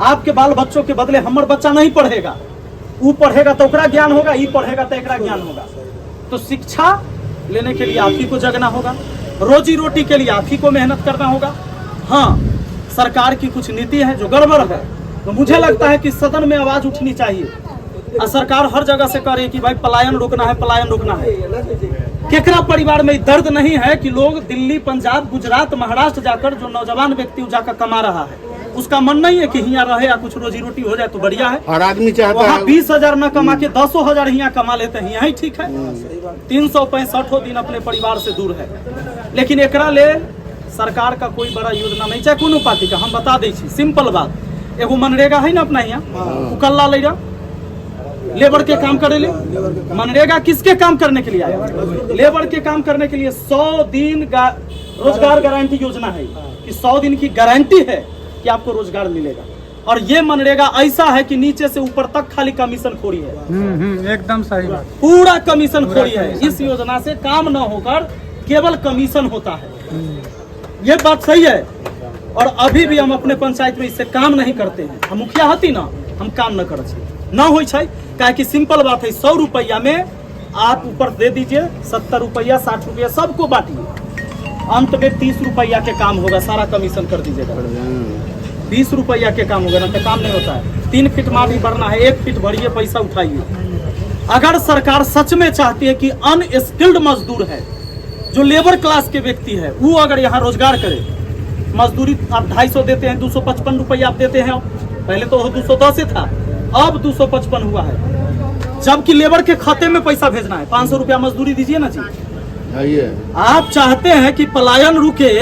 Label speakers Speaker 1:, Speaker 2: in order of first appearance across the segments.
Speaker 1: आपके बाल बच्चों के बदले हमर बच्चा नहीं पढ़ेगा, वो पढ़ेगा तो ओकरा ज्ञान होगा, ये पढ़ेगा तो एकरा ज्ञान होगा। तो शिक्षा लेने के लिए आप ही को जगना होगा, रोजी रोटी के लिए आप ही को मेहनत करना होगा। हाँ, सरकार की कुछ नीति है जो गड़बड़ है, तो मुझे लगता है कि सदन में आवाज उठनी चाहिए। और सरकार हर जगह से करे कि भाई पलायन रोकना है, पलायन रोकना है। केकरा परिवार में दर्द नहीं है कि लोग दिल्ली, पंजाब, गुजरात, महाराष्ट्र जाकर, जो नौजवान व्यक्ति जाकर कमा रहा है, उसका मन नहीं है कि यहाँ रहे या कुछ रोजी रोटी हो जाए तो बढ़िया है।
Speaker 2: और आदमी चाहता है
Speaker 1: 20,000 न कमा के 10,000 यहाँ कमा लेते हैं, यही ठीक है। 365 दिन अपने परिवार से दूर है। लेकिन एकरा ले सरकार का कोई बड़ा योजना नहीं, चाहे कोनो पार्टी का। हम बता दी सिंपल बात, एगो मनरेगा है ना अपना यहाँ, कल्ला ले रहा लेबर के काम करे ले। मनरेगा किसके काम करने के लिए आया? लेबर के काम करने के लिए। 100 दिन रोजगार गारंटी योजना है कि 100 दिन की गारंटी है कि आपको रोजगार मिलेगा। और ये मनरेगा ऐसा है कि नीचे से ऊपर तक खाली कमीशन खोरी है।
Speaker 3: एकदम सही बात,
Speaker 1: पूरा कमीशन खोरी है। इस योजना से काम न होकर केवल कमीशन होता है, ये बात सही है। और अभी भी हम अपने पंचायत में इससे काम नहीं करते हैं। हम मुखिया हती ना, हम काम न करे न हो, काहे कि सिंपल बात है, 100 रुपया में आप ऊपर दे दीजिए, 70 रुपया, 60 रुपया सबको बांटिए, अंत में 30 रुपया के काम होगा। सारा कमीशन कर दीजिएगा, 20 रुपया के काम होगा, ना तो काम नहीं होता है। 3 फीट माटी भरना है, 1 फीट भरिए, पैसा उठाइए। अगर सरकार सच में चाहती है कि अनस्किल्ड मजदूर है, जो लेबर क्लास के व्यक्ति है, वो अगर यहाँ रोजगार करे, मजदूरी आप 250 देते हैं, 255 रुपया आप देते हैं। पहले तो 210 था, अब 255 हुआ है। जबकि लेबर के खाते में पैसा भेजना है, 500 रुपया मजदूरी दीजिए ना जी। आप चाहते हैं कि पलायन रुके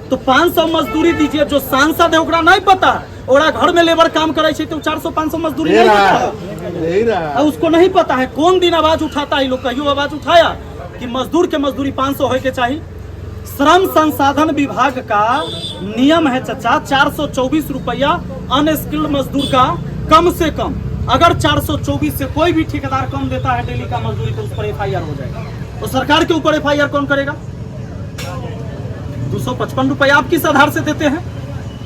Speaker 1: तो 500 मजदूरी दीजिए। जो सांसद है ओकरा नहीं पता, ओकरा घर में लेबर काम करे तो 400-500 मजदूरी नहीं पता, उसको नहीं पता है। कौन दिन आवाज उठाता है? लोग कहियो आवाज उठाया कि मजदूर के मजदूरी 500 होए के चाहिए। श्रम संसाधन विभाग का नियम है चाचा, 424 रुपया अनस्किल्ड मजदूर का कम से कम। अगर 424 से कोई भी ठेकेदार कम देता है डेली का मजदूरी, तो उस पर FIR हो जाएगा। तो सरकार के ऊपर FIR कौन करेगा? 255 रुपया आप किस आधार से देते हैं?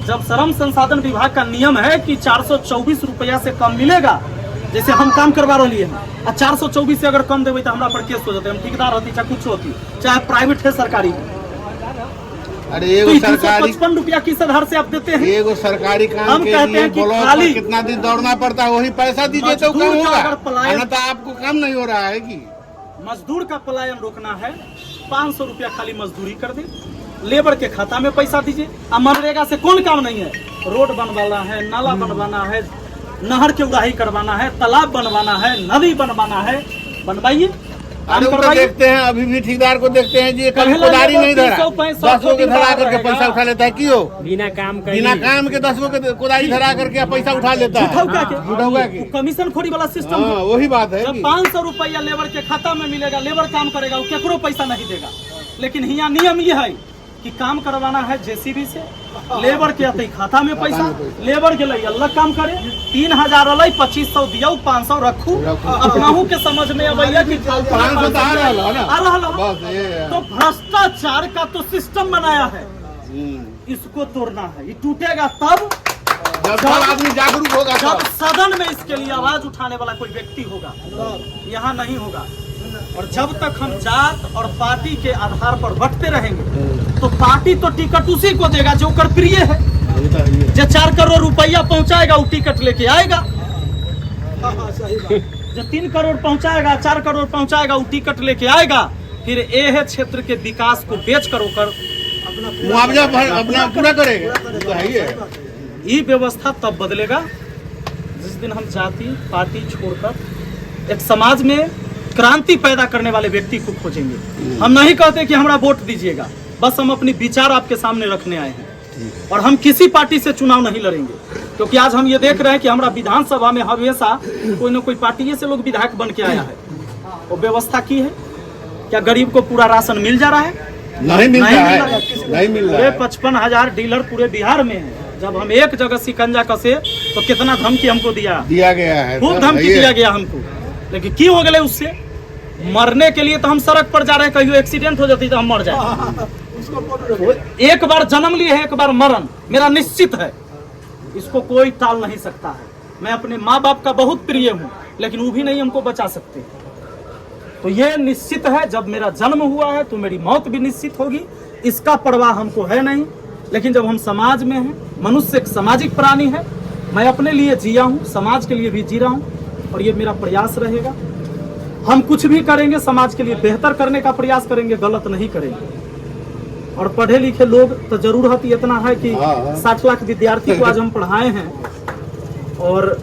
Speaker 1: जब श्रम संसाधन विभाग का नियम है कि 424 रुपया से कम मिलेगा, जैसे हम काम करवा रही है, 424 से अगर कम देवे तो हमारा पर केस हो जाते हैं। हम ठेकेदार होती, चाहे कुछ होती, चाहे प्राइवेट है, सरकारी है।
Speaker 2: अरे एगो सरकारी
Speaker 1: 55 रुपया किस आधार से आप देते हैं?
Speaker 2: एगो सरकारी काम
Speaker 1: हम
Speaker 2: के
Speaker 1: कहते
Speaker 2: लिए
Speaker 1: हैं कि
Speaker 2: ब्लॉक
Speaker 1: खाली
Speaker 2: में कितना दिन दौड़ना पड़ता है, वही पैसा दीजिए तो काम होगा।
Speaker 1: पलायन
Speaker 2: तो आपको काम नहीं हो रहा है कि
Speaker 1: मजदूर का पलायन रोकना है, 500 रुपया खाली मजदूरी कर दे, लेबर के खाता में पैसा दीजिए। मनरेगा से कौन काम नहीं है? रोड बनवाना है, नाला बनवाना है, नहर के उड़ाही करवाना है, तालाब बनवाना है, नदी बनवाना है, बनवाइए।
Speaker 2: अरे तो देखते हैं, अभी भी ठेकेदार को देखते हैं जी, कभी कोदारी नहीं धरा, 10 के धरा करके पैसा उठा लेता है। क्यों? बिना काम के 10 के कोदारी धरा करके पैसा उठा लेता है।
Speaker 1: कमीशन खोरी वाला सिस्टम,
Speaker 2: वही बात है।
Speaker 1: जब 500 रुपया लेबर के खाता में मिलेगा, लेबर काम करेगा, वो केकरो पैसा नहीं देगा। लेकिन यहाँ नियम ये है कि काम करवाना है JCB से, लेबर के अति खाता में पैसा, लेबर के लिए अलग काम करे। 3000 अलग, 2500 दियो, 500 रखू। अपनाहू के समझ में अवैया कि तो भ्रष्टाचार का तो सिस्टम बनाया है, इसको तोड़ना है। ये टूटेगा तब
Speaker 2: जब आदमी जागरूक होगा,
Speaker 1: जब सदन में इसके लिए आवाज उठाने वाला कोई व्यक्ति होगा। यहाँ नहीं होगा। और जब तक हम जात और पार्टी के आधार पर बंटते रहेंगे, तो पार्टी तो टिकट उसी को देगा जो कर प्रिय है। जो 4 करोड़ रुपया पहुंचाएगा वो टिकट लेके आएगा, जो 3 करोड़ पहुंचाएगा, 4 करोड़ पहुंचाएगा, वो टिकट लेके आएगा। फिर ये क्षेत्र के विकास को बेच कर
Speaker 2: मुआवजा अपना पूरा करेगा।
Speaker 1: ये व्यवस्था तब बदलेगा जिस दिन हम जाति पार्टी छोड़कर एक समाज में क्रांति पैदा करने वाले व्यक्ति को खोजेंगे। हम नहीं कहते कि हमारा वोट दीजिएगा, बस हम अपनी विचार आपके सामने रखने आए हैं। और हम किसी पार्टी से चुनाव नहीं लड़ेंगे, क्योंकि आज हम ये देख रहे हैं कि हमारा विधानसभा में हमेशा कोई न कोई पार्टी से लोग विधायक बन के आया है। वो व्यवस्था की है क्या? गरीब को पूरा राशन मिल जा रहा है?
Speaker 2: नहीं मिल रहा है।
Speaker 1: 55,000 डीलर पूरे बिहार में है। जब हम एक जगह शिकंजा कसे तो कितना धमकी हमको दिया गया है, खूब धमकी दिया गया हमको। लेकिन की हो गए उससे? मरने के लिए तो हम सड़क पर जा रहे हैं, कहीं एक्सीडेंट हो जाती तो हम मर जाए। एक बार जन्म लिए है, एक बार मरण मेरा निश्चित है। इसको कोई टाल नहीं सकता है। मैं अपने माँ बाप का बहुत प्रिय हूँ, लेकिन वो भी नहीं हमको बचा सकते। तो ये निश्चित है, जब मेरा जन्म हुआ है तो मेरी मौत भी निश्चित होगी, इसका परवाह हमको है नहीं। लेकिन जब हम समाज में हैं, मनुष्य एक सामाजिक प्राणी है, मैं अपने लिए जिया हूँ, समाज के लिए भी जी रहा हूँ, और ये मेरा प्रयास रहेगा। हम कुछ भी करेंगे समाज के लिए बेहतर करने का प्रयास करेंगे, गलत नहीं करेंगे। और पढ़े लिखे लोग तो जरूरत इतना है कि 60 लाख विद्यार्थी को आज हम पढ़ाए हैं, और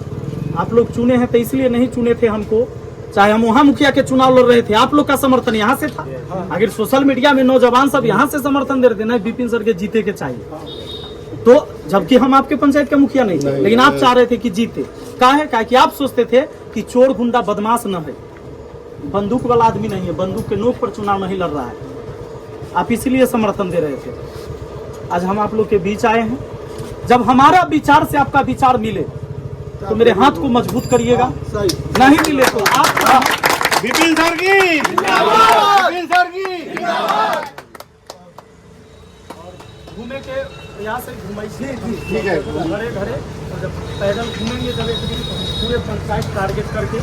Speaker 1: आप लोग चुने हैं तो इसलिए नहीं चुने थे हमको, चाहे हम वहाँ मुखिया के चुनाव लड़ रहे थे, आप लोग का समर्थन यहाँ से था। अगर सोशल मीडिया में नौजवान सब यहाँ से समर्थन दे रहे थे ना विपिन सर के जीते के चाहिए, तो जबकि हम आपके पंचायत के मुखिया नहीं थे, लेकिन आप चाह रहे थे कि जीते। काहे कि आप सोचते थे कि चोर गुंडा बदमाश न है, बंदूक वाला आदमी नहीं है, बंदूक के नोक पर चुनाव नहीं लड़ रहा है, आप इसलिए समर्थन दे रहे थे। आज हम आप लोग के बीच आए हैं, जब हमारा विचार से आपका विचार मिले तो मेरे हाथ को मजबूत करिएगा, नहीं मिले तो आप
Speaker 2: विपिन सर की जिंदाबाद, विपिन सर की जिंदाबाद।
Speaker 1: घूमे के यहाँ से घुमाई
Speaker 2: ठीक है,
Speaker 1: घरे घरे, और जब पैदल घूमेंगे जब एक दिन पूरे पंचायत टारगेट करके,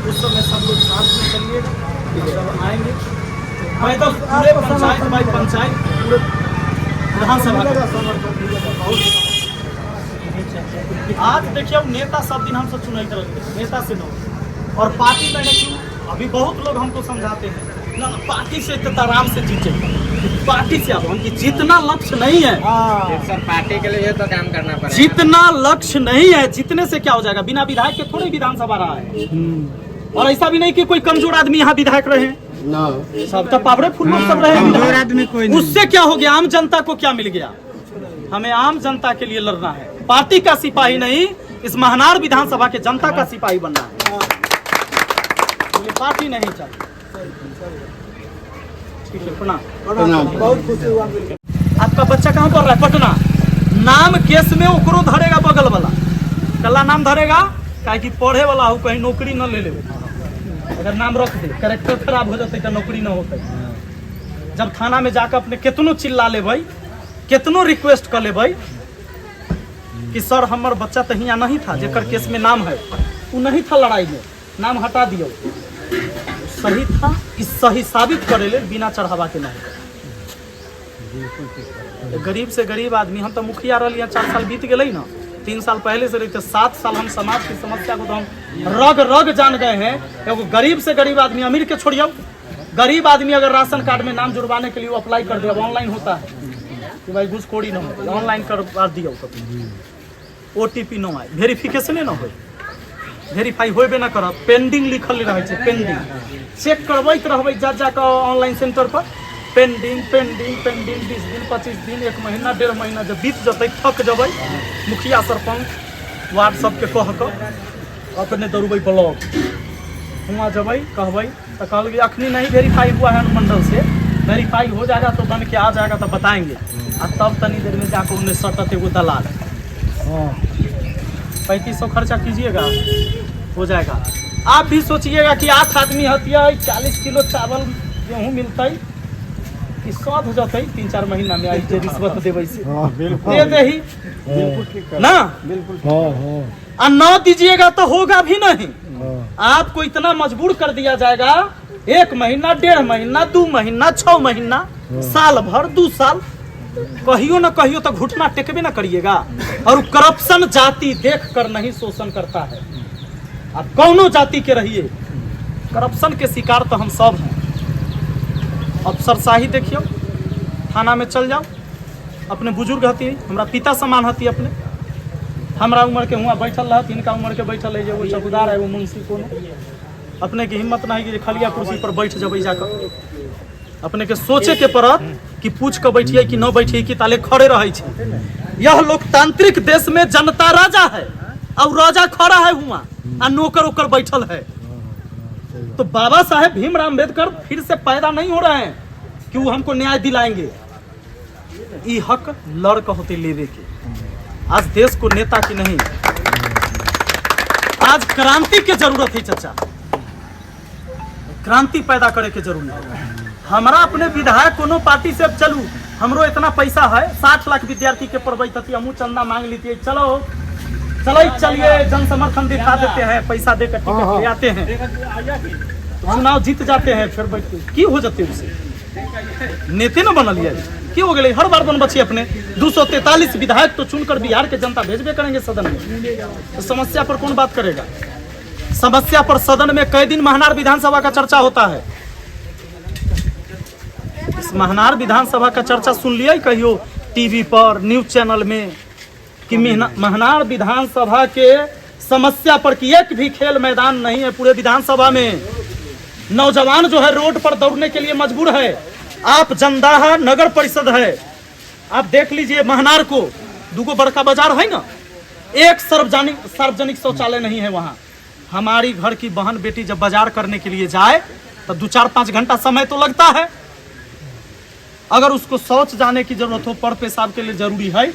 Speaker 1: उस समय सब लोग साथ में चलिएगा। जब आएंगे पैदल पूरे पंचायत बाई पंचायत, पूरे विधानसभा। आज देखिए नेता सब दिन हमसे चुनाई करेंगे, नेता से न, और पार्टी में देखिए अभी बहुत लोग हमको समझाते हैं ना पार्टी से इतना आराम से जीते, पार्टी से अब उनकी जितना लक्ष्य नहीं है
Speaker 4: सर, पार्टी के लिए तो काम करना पड़ेगा।
Speaker 1: जितना लक्ष्य नहीं है, जीतने से क्या हो जाएगा? बिना विधायक के थोड़ी विधानसभा रहा है, और ऐसा भी नहीं कि कोई कमजोर आदमी यहाँ विधायक रहे, सब तो पावरे फुल लोग सब रहे
Speaker 3: आदमी कोई नहीं।
Speaker 1: उससे क्या हो गया? आम जनता को क्या मिल गया? हमें आम जनता के लिए लड़ना है, पार्टी का सिपाही नहीं, इस महानार विधानसभा के जनता का सिपाही बनना है। ये पार्टी नहीं चाहिए। ठीक है, प्रणाम।
Speaker 2: बहुत खुशी हुआ।
Speaker 1: आपका बच्चा कहाँ पढ़ रहा है? पटना। नाम केस में ओकरो धरेगा बगल वाला, कल्ला नाम धरेगा, काहे कि पढ़े वाला हो, कहीं नौकरी न ले ले। अगर नाम रख दे, कैरेक्टर खराब हो जाते तो नौकरी न होते। जब थाना में जाकर अपने कितनो चिल्ला ले भाई, कितनो रिक्वेस्ट कर ले भाई कि सर हमार बच्चा तो यहाँ नहीं था, जेकर केस में नाम है, वो नहीं था लड़ाई में, नाम हटा दियो, सही था, इस सही साबित करे ले बिना चढ़ावा के नहीं। गरीब से गरीब आदमी, हम तो मुखिया रही 4 साल बीत गए ना, 3 साल पहले से रहते, 7 साल हम समाज की समस्या को तो हम रग रग जान गए हैं। एगो गरीब से गरीब आदमी, अमीर के छोड़ियो, गरीब आदमी अगर राशन कार्ड में नाम जुड़वाने के लिए अप्लाई कर दे, ऑनलाइन होता है कि भाई घूसखोरी न हो, ऑनलाइन करवा दियो, OTP न आए, वेरिफिकेशने न हो, वेरीफाई होबे न करत, पेंडिंग लिखल रहे छे, पेंडिंग चेक करबैत रहबै जा जाकर ऑनलाइन सेंटर पर, पेंडिंग पेंडिंग पेंडिंग 20 दिन 25 दिन 1 महीना 1.5 महीना जब बीत जतै, थक जबै, मुखिया सरपंच वार्ड सबके कह कऽ अपने दौड़बै ब्लॉक, हुआ जबै कहबै तो कहल अखनी नहीं वेरीफाई हुआ है अनुमंडल से, वेरीफाई हो जाएगा तो बन के आ जाएगा तो बताएंगे, और तब तनी देर में जाकर उन्हें सटत एगो दलाल 3500 खर्चा कीजिएगा, हो जाएगा। आप भी सोचिएगा कि 8 आदमी हतिया 40 किलो चावल गेहूँ मिलता है कि सौध हो जाता है 3-4 महीना में, आई रिश्वत देवे से दे दे ही ना, और न दीजिएगा तो होगा भी नहीं। आपको इतना मजबूर कर दिया जाएगा, 1 महीना 1.5 महीना 2 महीना 6 महीना साल भर 2 साल, कहियो न कहियो तो घुटना टेकबे न करिएगा। और करप्शन जाति देख कर नहीं शोषण करता है, आप कौनो जाति के रहिए, करप्शन के शिकार तो हम सब हैं। अफसरशाही देखियो, थाना में चल जाओ, अपने बुजुर्ग हती, हमारा पिता समान हती, अपने हमारा उम्र के हुआ बैठल रहती, इनका उम्र के बैठल है, वो चौकीदार है, वो मुंशी को अपने की हिम्मत नहीं कि खलिया कुर्सी पर बैठ जब जाकर, अपने के सोचे के पड़त कि पूछ के बैठिए कि न बैठिए कि ताले खड़े रहे छे। यह लोकतांत्रिक देश में जनता राजा है और राजा खड़ा है हुआ, और नौकर ओकर बैठल है। तो बाबा साहेब भीमराव अम्बेडकर फिर से पैदा नहीं हो रहे हैं कि वो हमको न्याय दिलाएंगे, ये हक लड़क होते लेवे के। आज देश को नेता की नहीं, आज क्रांति की जरूरत है चाचा, क्रांति पैदा करे के जरूरत है। हमारा अपने विधायक कोनो पार्टी से चलू, हमरो इतना पैसा है, 60 लाख विद्यार्थी के पढ़बई थी, हमू चंदा मांग लीजिए, चलो चलो चलिए जन समर्थन दिखा देते हैं, पैसा देकर टिकट ले आते हैं, चुनाव जीत जाते हैं, फिर बैठ की हो जाते उसे नेते न बनल है की हो गए, हर बार बन बची अपने 243 विधायक तो चुनकर बिहार के जनता भेजबे करेंगे सदन में, तो समस्या पर कौन बात करेगा? समस्या पर सदन में कई दिन महनार विधानसभा का चर्चा होता है। इस महनार विधानसभा का चर्चा सुन लिया कहियो टीवी पर, न्यूज चैनल में कि महनार विधानसभा के समस्या पर कि एक भी खेल मैदान नहीं है पूरे विधानसभा में। नौजवान जो है रोड पर दौड़ने के लिए मजबूर है। आप जनदाहा नगर परिषद है, आप देख लीजिए महनार को, दुगो बड़का बाजार है ना, एक सार्वजनिक शौचालय नहीं है वहाँ। हमारी घर की बहन बेटी जब बाजार करने के लिए जाए तो 2-4-5 घंटा समय तो लगता है। अगर उसको शौच जाने की जरूरत हो, पर पेशाब के लिए जरूरी है,